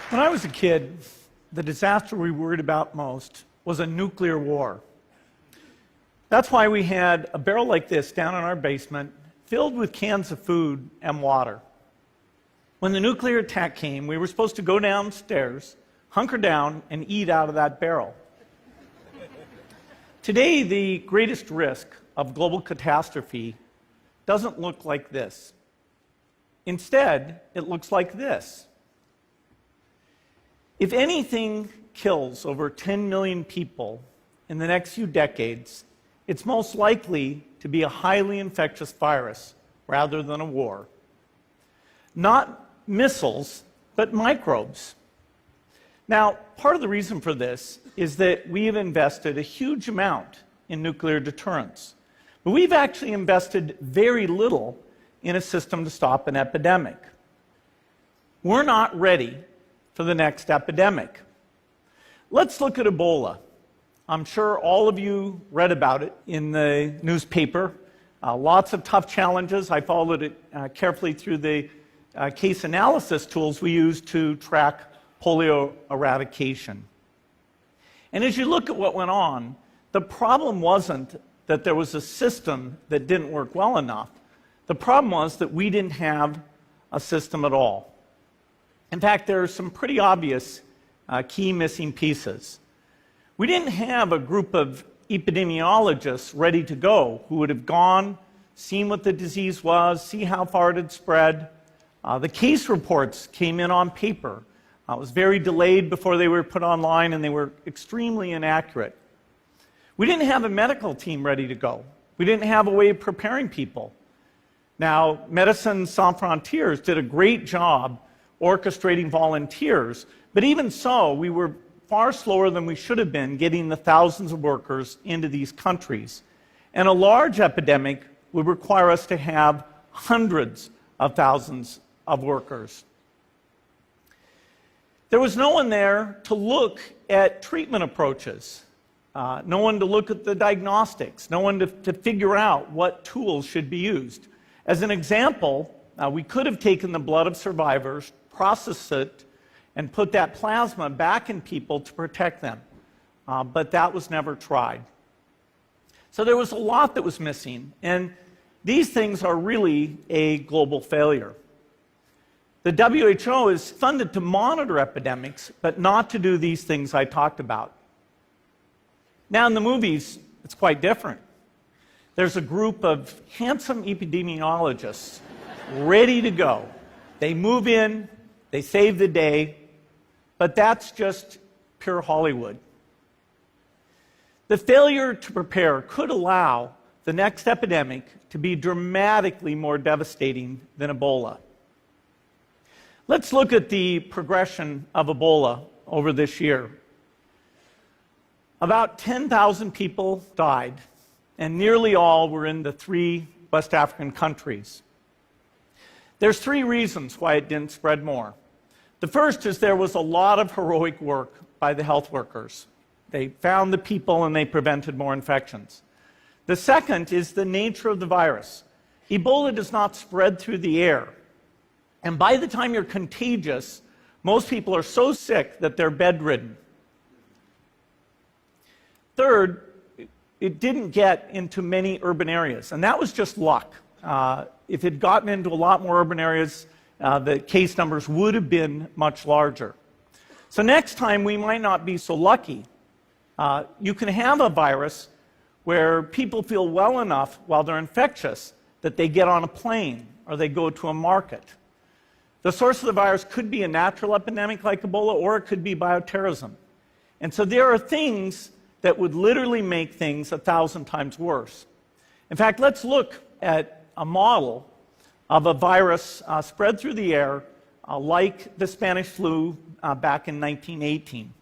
When I was a kid, the disaster we worried about most was a nuclear war. That's why we had a barrel like this down in our basement, filled with cans of food and water. When the nuclear attack came, we were supposed to go downstairs, hunker down, and eat out of that barrel. Today, the greatest risk of global catastrophe doesn't look like this. Instead, it looks like this. If anything kills over 10 million people in the next few decades, it's most likely to be a highly infectious virus rather than a war. Not missiles, but microbes. Now, part of the reason for this is that we have invested a huge amount in nuclear deterrence, but we've actually invested very little in a system to stop an epidemic. We're not ready for the next epidemic. Let's look at Ebola. I'm sure all of you read about it in the newspaper. Lots of tough challenges. I followed it carefully through the case analysis tools we use to track polio eradication. And as you look at what went on, the problem wasn't that there was a system that didn't work well enough. The problem was that we didn't have a system at all. In fact, there are some pretty obvious key missing pieces. We didn't have a group of epidemiologists ready to go who would have gone, seen what the disease was, see how far it had spread. The case reports came in on paper. It was very delayed before they were put online, and they were extremely inaccurate. We didn't have a medical team ready to go. We didn't have a way of preparing people. Now, Médecins Sans Frontières did a great job orchestrating volunteers, but even so, we were far slower than we should have been getting the thousands of workers into these countries. And a large epidemic would require us to have hundreds of thousands of workers. There was no one there to look at treatment approaches, no one to look at the diagnostics, no one to figure out what tools should be used. As an example, we could have taken the blood of survivors, processed it, and put that plasma back in people to protect them. But that was never tried. So there was a lot that was missing, and these things are really a global failure. The WHO is funded to monitor epidemics, but not to do these things I talked about. Now in the movies, it's quite different. There's a group of handsome epidemiologists ready to go. They move in, they save the day, but that's just pure Hollywood. The failure to prepare could allow the next epidemic to be dramatically more devastating than Ebola. Let's look at the progression of Ebola over this year. About 10,000 people died, and nearly all were in the 3 West African countries. There's 3 reasons why it didn't spread more. The first is there was a lot of heroic work by the health workers. They found the people and they prevented more infections. The second is the nature of the virus. Ebola does not spread through the air. And by the time you're contagious, most people are so sick that they're bedridden. Third, it didn't get into many urban areas, and that was just luck. If it had gotten into a lot more urban areas, the case numbers would have been much larger. So next time, we might not be so lucky. You can have a virus where people feel well enough while they're infectious that they get on a plane or they go to a market. The source of the virus could be a natural epidemic like Ebola, or it could be bioterrorism. And so there are things that would literally make things 1,000 times worse. In fact, let's look at a model of a virus spread through the air like the Spanish flu back in 1918.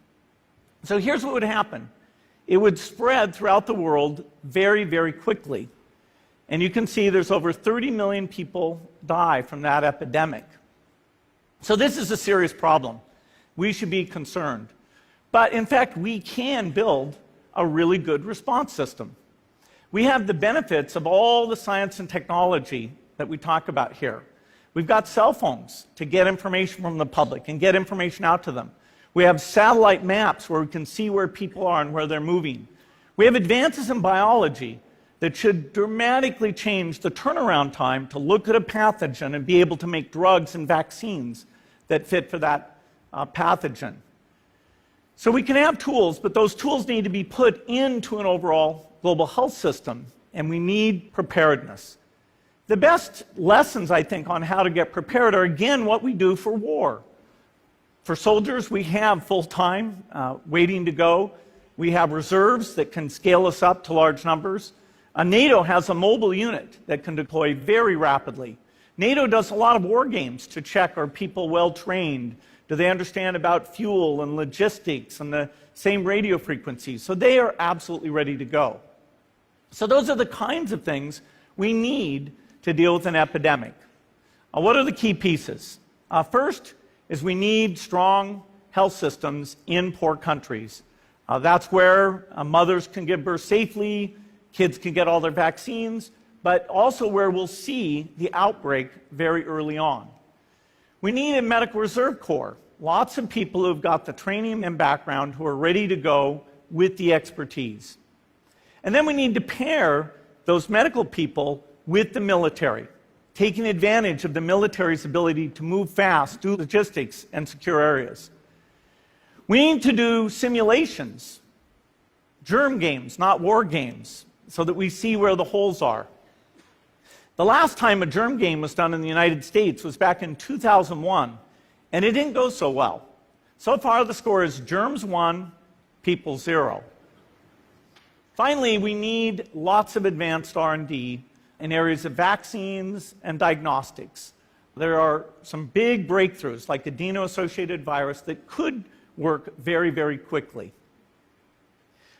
So here's what would happen. It would spread throughout the world very, very quickly. And you can see there's over 30 million people die from that epidemic. So this is a serious problem. We should be concerned. But in fact, we can build a really good response system. We have the benefits of all the science and technology that we talk about here. We've got cell phones to get information from the public and get information out to them. We have satellite maps where we can see where people are and where they're moving. We have advances in biology that should dramatically change the turnaround time to look at a pathogen and be able to make drugs and vaccines that fit for that pathogen. So we can have tools, but those tools need to be put into an overall global health system, and we need preparedness. The best lessons, I think, on how to get prepared are, again, what we do for war. For soldiers, we have full-time waiting to go. We have reserves that can scale us up to large numbers. NATO has a mobile unit that can deploy very rapidly. NATO does a lot of war games to check, are people well trained? Do they understand about fuel and logistics and the same radio frequencies? So they are absolutely ready to go. So those are the kinds of things we need to deal with an epidemic. What are the key pieces? First is we need strong health systems in poor countries. That's where mothers can give birth safely, kids can get all their vaccines, but also where we'll see the outbreak very early on. We need a medical reserve corps, lots of people who've got the training and background who are ready to go with the expertise. And then we need to pair those medical people with the military, taking advantage of the military's ability to move fast, do logistics, and secure areas. We need to do simulations, germ games, not war games, so that we see where the holes are. The last time a germ game was done in the United States was back in 2001, and it didn't go so well. So far, the score is germs 1, people 0. Finally, we need lots of advanced R&D in areas of vaccines and diagnostics. There are some big breakthroughs, like adeno-associated virus, that could work very, very quickly.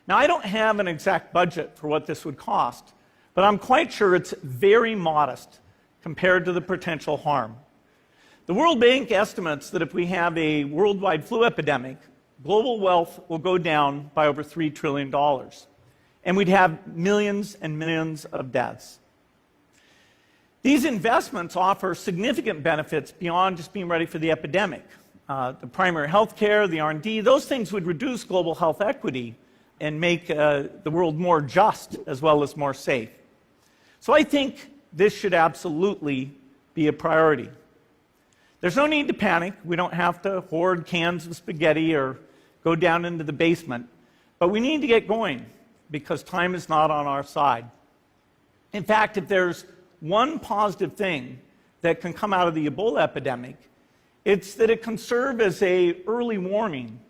Now, I don't have an exact budget for what this would cost, but I'm quite sure it's very modest compared to the potential harm. The World Bank estimates that if we have a worldwide flu epidemic, global wealth will go down by over $3 trillion, and we'd have millions and millions of deaths. These investments offer significant benefits beyond just being ready for the epidemic. The primary health care, the R&D, those things would reduce global health equity and make the world more just as well as more safe. So I think this should absolutely be a priority. There's no need to panic. We don't have to hoard cans of spaghetti or go down into the basement. But we need to get going because time is not on our side. In fact, if there's one positive thing that can come out of the Ebola epidemic, it's that it can serve as an early warning,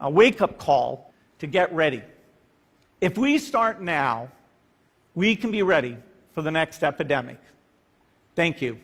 a wake-up call to get ready. If we start now, we can be ready for the next epidemic. Thank you.